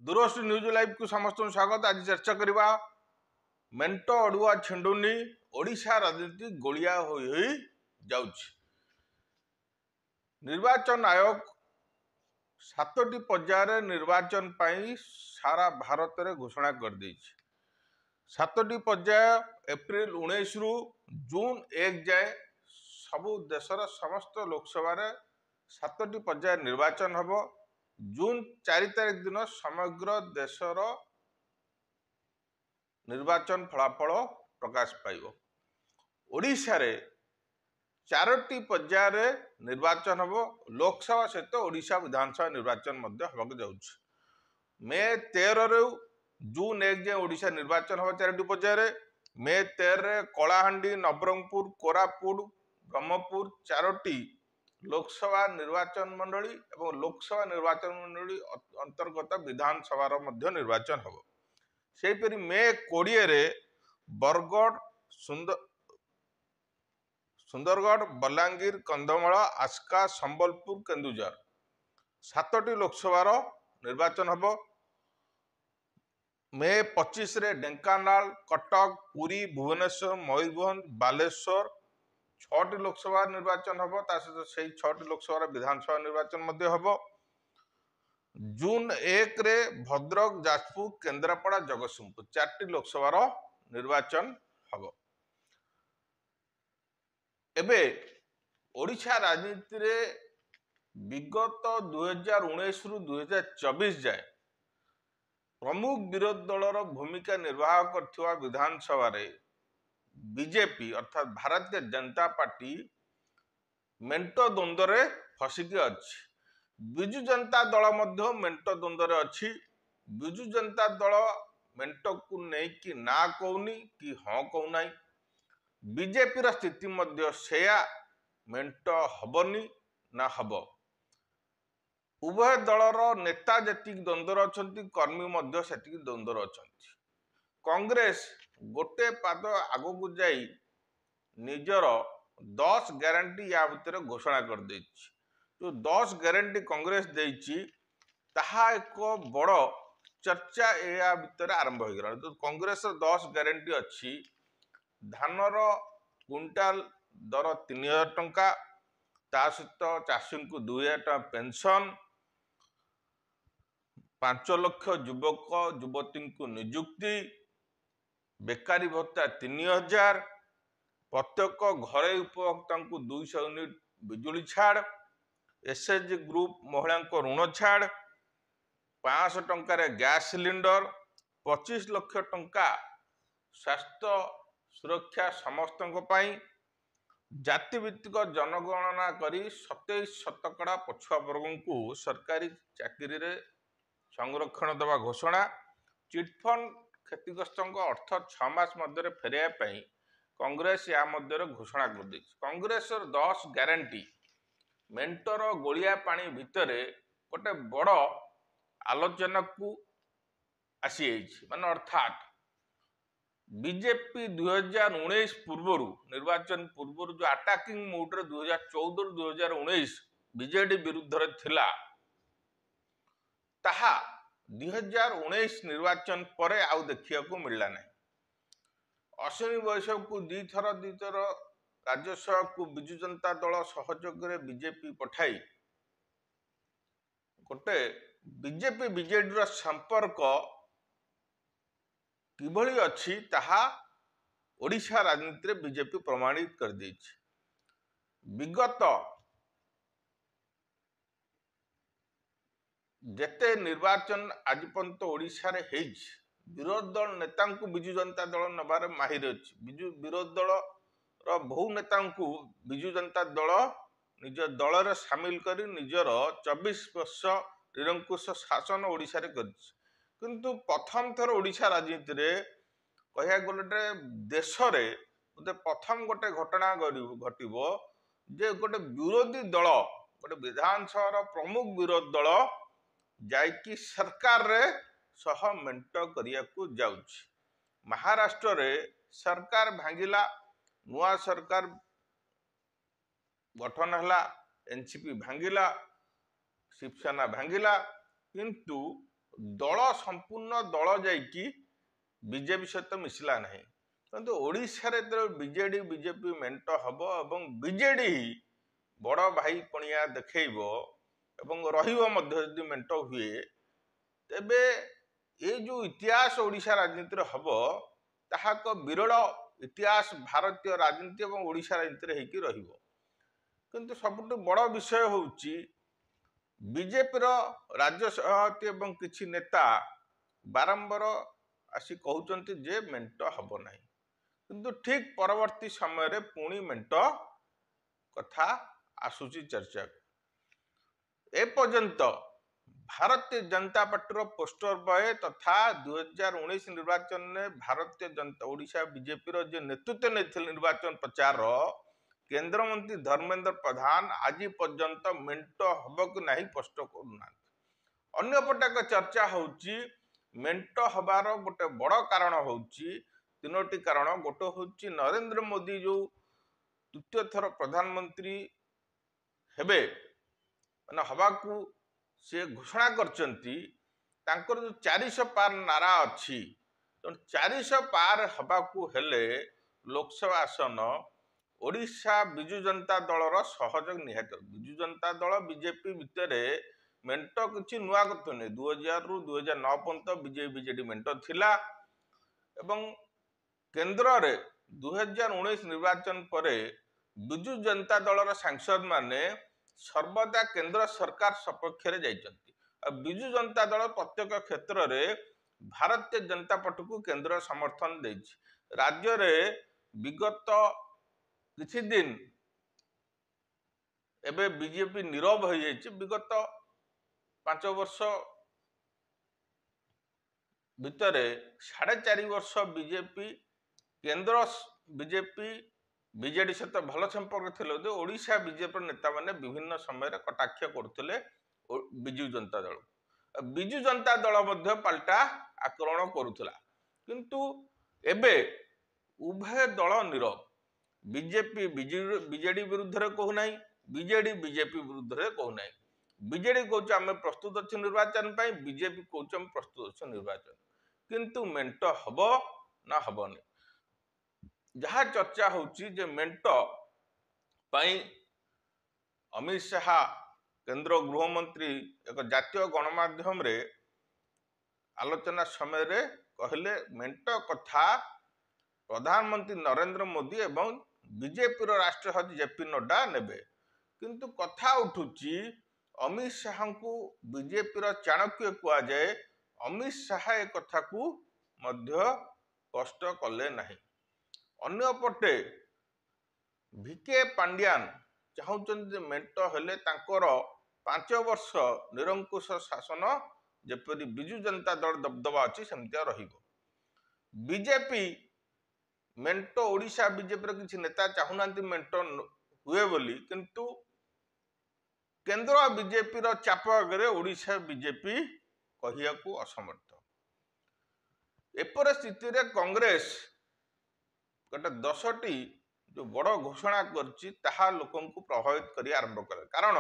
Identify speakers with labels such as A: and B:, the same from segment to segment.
A: Doordarshan news live को समस्त स्वागत। आज चर्चा करवा मेंट अड़ुआ छेडुनी ओडिशा राजनीति गोलिया होई जाउछि। निर्वाचन आयोग 7टी पर्यायर निर्वाचन पाई सारा भारत में घोषणा कर देछि। 7टी पर्याय एप्रिल 19 रु जून 1 जाए सबु देशर समस्त लोकसभा 7टी पर्याय निर्वाचन हबो। जून 4 तारिख दिन समग्र देशर निर्वाचन फलाफल प्रकाश पाइब। ओडिशा रे 4टी पर्यायर निर्वाचन हबो। लोकसभा सहित ओडिशा विधानसभा निर्वाचन मध्य हबाक जाउछि। मे 13 रु जून 1 जाए ओडिशा निर्वाचन हबो 4टी पर्यायर। मे 13 रे कलाहांडी, नवरंगपुर, कोरापुट, ब्रह्मपुर 4टी लोकसभा निर्वाचन मंडली एवं लोकसभा निर्वाचन मंडली अंतर्गत विधानसभा मध्य निर्वाचन हबो। सेपरि मे 20 रे बरगढ़, सुंदरगढ़, बलांगीर, कंधमाल, आस्का, संबलपुर, केन्दुझर 7टी लोकसभा निर्वाचन हबो। मे 25 रे ढेंकानाल, कटक, पुरी, भुवनेश्वर, मयूरभंज, बालेश्वर 6टी लोकसभा निर्वाचन हबो। ता सहित से 6टी लोकसभा विधानसभा निर्वाचन मध्य हबो। जून 1 रे भद्रक, जाजपुर, केन्द्रापड़ा, जगतसिंहपुर 4टी लोकसभा निर्वाचन हबो। एबे ओडिशा राजनीति रे विगत 2019 रु 2024 जाए प्रमुख विरोधी दलर भूमिका निर्वाह करथिबा विधानसभा रे बीजेपी अर्थात भारतीय जनता पार्टी मेंट द्वंद्व रे फसिकी अछि। बिजु जनता दल मध्य मेंट द्वंद्व रे अछि। बिजु जनता दल मेंट को नहीं कि ना कहूनी कि हाँ कहूना। बीजेपी रा स्थिति मध्य सेया मेंट हबनी ना हबो। उभय दलर नेता जतिक द्वंद्व अछंती, कर्मी मध्य सेतिक द्वंद्व अछंती। कांग्रेस गोटे पाद आगो को जाई निजर 10 ग्यारंटी या भितर घोषणा कर देछि। जो 10 ग्यारंटी कांग्रेस देछि ताहा एक बड़ चर्चा या भितर आरंभ हो गला। तो कांग्रेस 10 ग्यारंटी अछि। धानर क्विंटाल दर 3000 टंका, ता सहित चाषी को 2000 टंका पेंशन, 5 लाख युवक युवती को नियुक्ति, बेकारी भत्ता 3000, प्रत्येक घरे उपभोक्ता को 200 यूनिट बिजुली छाड़, एसएचजी ग्रुप महिला को ऋण छाड़, 500 टंकार गैस सिलिंडर, 25 लाख टंका स्वास्थ्य सुरक्षा समस्त जाति भित्तिक जनगणना करी 27% पछुआ वर्ग को सरकारी चाकरी रे संरक्षण देवा घोषणा। चिटफंड क्षतिग्रस्त अर्थ 6 मास मध्य फेरिया कांग्रेस या मध्य घोषणा कर दी। कांग्रेस 10 ग्यारंटी मेंटर गोलिया पानी भितर गोटे बड़ आलोचना को आसी माने अर्थात बीजेपी 2019 पूर्व निर्वाचन पूर्व जो अटैकिंग मूड रे 2014 रु 2019 बीजेडी विरुद्ध रे थिला ताहा 2019 निर्वाचन परे आउ देखिया को मिलला नहीं। अश्विनी वैष्णव को दी थर राज्यसभा को बिजु जनता दल सहयोग रे बीजेपी पठाई गोटे बीजेपी बीजेडी संपर्क किभली अछि ताहा ओडिशा राजनीति रे बीजेपी प्रमाणित कर देछि। विगत जेते निर्वाचन आज पर्यंत ओडिशा रे हेछि विरोधी दल नेता को बिजु जनता दल नबार माहिर अछि। विरोधी दल रो बहु नेता को बिजु जनता दल निज दल रे शामिल करी निजर 24 वर्ष निरंकुश शासन ओडिशा रे करछि। किंतु प्रथम थर ओडिशा राजनीति रे कहया गोटे देश रे गोटे प्रथम गोटे घटना घटिबो जे गोटे विरोधी दल गोटे विधानसभा प्रमुख विरोधी दल जाइकी सरकार रे सह मेंट करिया को जाउछि। महाराष्ट्र रे सरकार भांगिला, नुआ सरकार गठन हला, एनसीपी भांगिला, शिवसेना भांगिला, किंतु ଦଳ ସମ୍ପୂର୍ଣ୍ଣ ଦଳ ଯାଇକି ବିଜେପି ସହିତ ମିଶିଲା ନାହିଁ। କିନ୍ତୁ ଓଡ଼ିଶାରେ ଯେତେବେଳେ ବିଜେଡି ବିଜେପି ମେଣ୍ଟ ହବ ଏବଂ ବିଜେଡି ବଡ଼ ଭାଇ ପଣିଆ ଦେଖେଇବ ଏବଂ ରହିବ ମଧ୍ୟ ଯଦି ମେଣ୍ଟ ହୁଏ, ତେବେ ଏ ଯେଉଁ ଇତିହାସ ଓଡ଼ିଶା ରାଜନୀତିରେ ହବ ତାହା ଏକ ବିରଳ ଇତିହାସ ଭାରତୀୟ ରାଜନୀତି ଏବଂ ଓଡ଼ିଶା ରାଜନୀତିରେ ହେଇକି ରହିବ। କିନ୍ତୁ ସବୁଠୁ ବଡ଼ ବିଷୟ ହେଉଛି ବିଜେପିର ରାଜ୍ୟ ସଭାପତି ଏବଂ କିଛି ନେତା ବାରମ୍ବାର ଆସି କହୁଛନ୍ତି ଯେ ମେଣ୍ଟ ହବ ନାହିଁ, କିନ୍ତୁ ଠିକ୍ ପରବର୍ତ୍ତୀ ସମୟରେ ପୁଣି ମେଣ୍ଟ କଥା ଆସୁଛି ଚର୍ଚ୍ଚାକୁ। ଏପର୍ଯ୍ୟନ୍ତ ଭାରତୀୟ जनता पार्टी पोस्टर बॉय तथा 2019 निर्वाचन में भारतीय जनता ओडिशा बीजेपी जो नेतृत्व नहीं निर्वाचन प्रचार केंद्र मंत्री धर्मेंद्र प्रधान आज पर्यंत मेंट हम कि नहीं स्पष्ट करूना। अन्यपटे चर्चा होची मेंट हबार गोटे बड़ कारण होची तीनोटी कारण। गोटे होची नरेंद्र मोदी जो तृतीय थर प्रधानमंत्री हेबे माने हबाकू से घोषणा करचंती तांकर जो 400 पार नारा अच्छी 400 पार हबाकू हेले लोकसभा आसन ओडिशा बिजु जनता दलर सहयोग निहात। बिजु जनता दल बीजेपी भितर मेंट किसी नुआ कथ नहीं 2000 रु 2009 पर्यंत बीजेडी मेंट थिला एवं केंद्र रे 2019 निर्वाचन पर बिजु जनता दलर सांसद माने सर्वदा केंद्र सरकार सपक्ष रे जाइछंती। बिजु जनता दल प्रत्येक क्षेत्र रे भारतीय जनता पार्टी को केंद्र समर्थन देछि। राज्य रे विगत किछि दिन एबे बीजेपी नीरव हो जाइछि। विगत 5 वर्ष भितर 4.5 वर्ष बीजेपी केंद्र बीजेपी बीजेडी सहित भल संपर्क थे जो ओडिशा बीजेपी नेता माने विभिन्न समय कटाक्ष करते बिजु जनता दल। बिजु जनता दल मध्य पाल्टा आक्रमण करुला किंतु एबे उभय दल नीरव। बीजेपी बीजेडी विरुद्ध रे कहू नाही, बीजेडी बीजेपी विरुद्ध रे कहू नाही। बीजेडी कहूँ आम प्रस्तुत अच्छे निर्वाचन पाई, बीजेपी कहूँ आम प्रस्तुत अच्छे निर्वाचन, किंतु मेंट हब ना हबनी। जहाँ चर्चा होची जे मेंट पाई अमित शाह केंद्र गृह मंत्री एक जातीय गणमाध्यम रे आलोचना समय रे कहले मेंट कथा प्रधानमंत्री नरेंद्र मोदी एवं बीजेपी राष्ट्रीय अध्यक्ष जेपी नड्डा नेबे। किंतु कथा उठुची अमित शाह को बीजेपी चाणक्य कुआ जाए, अमित शाह ए कथा को मध्य स्पष्ट कले नहीं। अन्यपटे भिके पांड्यान चाहते मेंट हेले 5 वर्ष निरंकुश शासन जेपरी बिजु जनता दल दबदबा अच्छी सेमती रहिबो। बीजेपी मेंट ओडिशा बीजेपी किसी नेता चाहूना मेंट हुए बोली, किंतु केंद्र बीजेपी चाप आगे ओडिशा बीजेपी कहिया को असमर्थ। एपर स्थिति रे कांग्रेस गोटे 10टी जो बड़ घोषणा करछि ताहा लोकन को प्रभावित करी आरंभ करे। कारण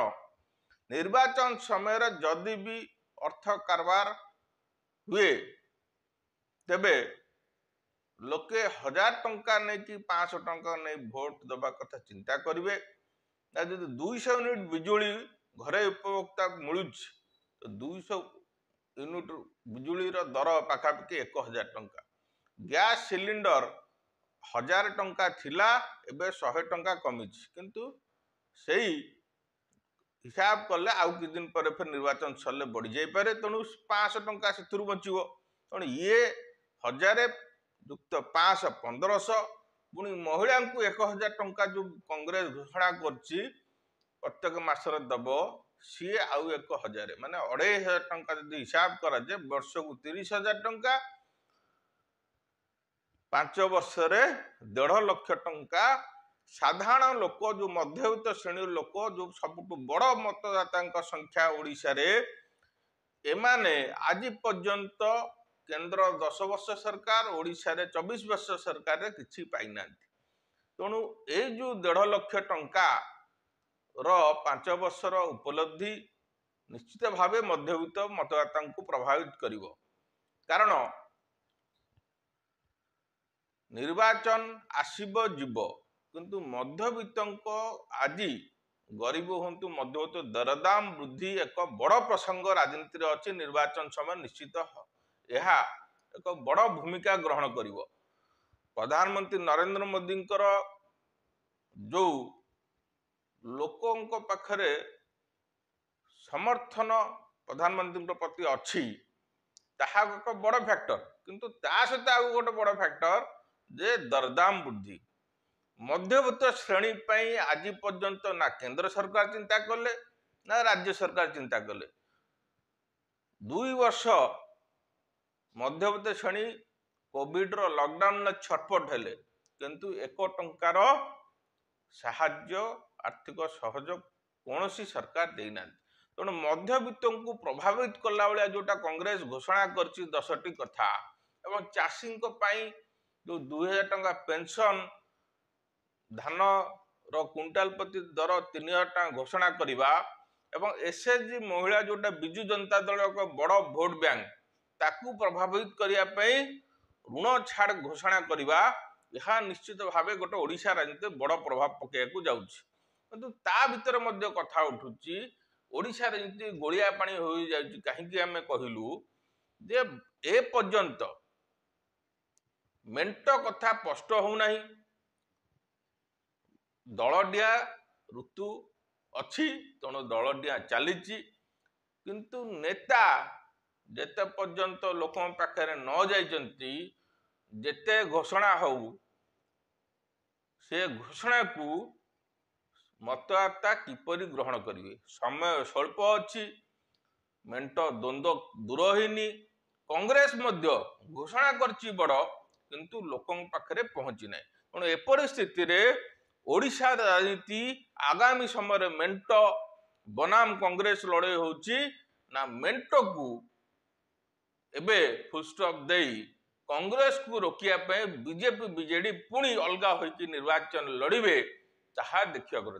A: निर्वाचन समय जदि भी अर्थ कारबार हुए तेबे लोके 1000 टंका नहीं कि 500 टंका नहीं भोट दबा कथा चिंता करिवे। जदि 200 यूनिट बिजुली घरे उपभोक्ता मिलुछ तो 200 यूनिट बिजुली रो दर पाखापाखि 1000 टंका। गैस सिलिंडर 1000 टंका थिला एबे 100 टंका कमी, किंतु सही हिसाब कले आउ कि दिन पर फिर निर्वाचन सरले बढ़ी जाई पारे, तेणु 500 टंका से बचिव। तेणु ये 1000 युक्त 500 1500 पुणी महिला को 1000 टंका जो कांग्रेस घोषणा करछि प्रत्येक मासर दब सी आउ 1000 माने 2500 टंका जदि हिसाब करा जे वर्ष को 30,000 टंका, 5 वर्ष रे 1.5 लाख टंका। साधारण लोक जो मध्यवित्त श्रेणी लोक जो सबुठ बड़ मतदाता संख्या ओडिशा रे एमाने आज पर्यंत केंद्र 10 वर्ष सरकार ओडिशा रे 24 वर्ष सरकार रे किछि पाई नांती। तेणु ए जो 1.5 लाख टंका रो 5 वर्षर उपलब्धि ନିଶ୍ଚିତ ଭାବେ ମଧ୍ୟବିତ୍ତ ମତଦାତାଙ୍କୁ ପ୍ରଭାବିତ କରିବ। କାରଣ ନିର୍ବାଚନ ଆସିବ ଯିବ, କିନ୍ତୁ ମଧ୍ୟବିତ୍ତଙ୍କ ଆଜି ଗରିବ ହୁଅନ୍ତୁ ମଧ୍ୟବିତ୍ତ ଦରଦାମ ବୃଦ୍ଧି ଏକ ବଡ଼ ପ୍ରସଙ୍ଗ ରାଜନୀତିରେ ଅଛି। ନିର୍ବାଚନ ସମୟ ନିଶ୍ଚିତ ଏହା ଏକ ବଡ଼ ଭୂମିକା ଗ୍ରହଣ କରିବ। ପ୍ରଧାନମନ୍ତ୍ରୀ ନରେନ୍ଦ୍ର ମୋଦୀଙ୍କର ଯୋଉ ଲୋକଙ୍କ ପାଖରେ ସମର୍ଥନ ପ୍ରଧାନମନ୍ତ୍ରୀଙ୍କ ପ୍ରତି ଅଛି ତାହା ଏକ ବଡ଼ ଫ୍ୟାକ୍ଟର, କିନ୍ତୁ ତା ସହିତ ଆଉ ଗୋଟେ ବଡ଼ ଫ୍ୟାକ୍ଟର ଯେ ଦରଦାମ ବୃଦ୍ଧି। ମଧ୍ୟବିତ୍ତ ଶ୍ରେଣୀ ପାଇଁ ଆଜି ପର୍ଯ୍ୟନ୍ତ ନା କେନ୍ଦ୍ର ସରକାର ଚିନ୍ତା କଲେ ନା ରାଜ୍ୟ ସରକାର ଚିନ୍ତା କଲେ। 2 ବର୍ଷ ମଧ୍ୟବିତ୍ତ ଶ୍ରେଣୀ କୋଭିଡର ଲକଡାଉନରେ ଛଟପଟ ହେଲେ, କିନ୍ତୁ 1 ଟଙ୍କାର ସାହାଯ୍ୟ ଆର୍ଥିକ ସହଯୋଗ କୌଣସି ସରକାର ଦେଇନାହାନ୍ତି। ତେଣୁ ମଧ୍ୟବିତ୍ତଙ୍କୁ ପ୍ରଭାବିତ କଲା ଭଳିଆ ଯୋଉଟା କଂଗ୍ରେସ ଘୋଷଣା କରିଛି 10ଟି କଥା, ଏବଂ ଚାଷୀଙ୍କ ପାଇଁ ଯୋଉ 2000 ଟଙ୍କା ପେନସନ, ଧାନର କୁଇଣ୍ଟାଲ ପ୍ରତି ଦର 3000 ଟଙ୍କା ଘୋଷଣା କରିବା, ଏବଂ ଏସଏଚଜି ମହିଳା ଯୋଉଟା ବିଜୁ ଜନତା ଦଳ ଏକ ବଡ଼ ଭୋଟ ବ୍ୟାଙ୍କ ତାକୁ ପ୍ରଭାବିତ କରିବା ପାଇଁ ଋଣ ଛାଡ଼ ଘୋଷଣା କରିବା, ଏହା ନିଶ୍ଚିତ ଭାବେ ଗୋଟେ ଓଡ଼ିଶା ରାଜନୀତିରେ ବଡ଼ ପ୍ରଭାବ ପକାଇବାକୁ ଯାଉଛି। କିନ୍ତୁ ତା ଭିତରେ ମଧ୍ୟ କଥା ଉଠୁଛି ଓଡ଼ିଶା ରାଜନୀତି ଗୋଳିଆ ପାଣି ହୋଇଯାଉଛି। କାହିଁକି ଆମେ କହିଲୁ ଯେ ଏ ପର୍ଯ୍ୟନ୍ତ ମେଣ୍ଟ କଥା ସ୍ପଷ୍ଟ ହଉନାହିଁ। ଦଳଡିଆ ଋତୁ ଅଛି, ତେଣୁ ଦଳଡିଆ ଚାଲିଛି, କିନ୍ତୁ ନେତା ଯେତେ ପର୍ଯ୍ୟନ୍ତ ଲୋକଙ୍କ ପାଖରେ ନ ଯାଇଛନ୍ତି, ଯେତେ ଘୋଷଣା ହଉ ସେ ଘୋଷଣାକୁ ମତଦାତା କିପରି ଗ୍ରହଣ କରିବେ। ସମୟ ସ୍ୱଳ୍ପ ଅଛି, ମେଣ୍ଟ ଦ୍ୱନ୍ଦ୍ୱ ଦୂର ହେଇନି। କଂଗ୍ରେସ ମଧ୍ୟ ଘୋଷଣା କରିଛି ବଡ଼, କିନ୍ତୁ ଲୋକଙ୍କ ପାଖରେ ପହଞ୍ଚି ନାହିଁ। ତେଣୁ ଏପରି ସ୍ଥିତିରେ ଓଡ଼ିଶା ରାଜନୀତି ଆଗାମୀ ସମୟରେ ମେଣ୍ଟ ବନାମ କଂଗ୍ରେସ ଲଢ଼େଇ ହେଉଛି ନା ମେଣ୍ଟକୁ ଏବେ ଫୁଲଷ୍ଟପ୍ ଦେଇ କଂଗ୍ରେସକୁ ରୋକିବା ପାଇଁ ବିଜେପି ବିଜେଡି ପୁଣି ଅଲଗା ହୋଇକି ନିର୍ବାଚନ ଲଢ଼ିବେ, ତାହା ଦେଖିବାକୁ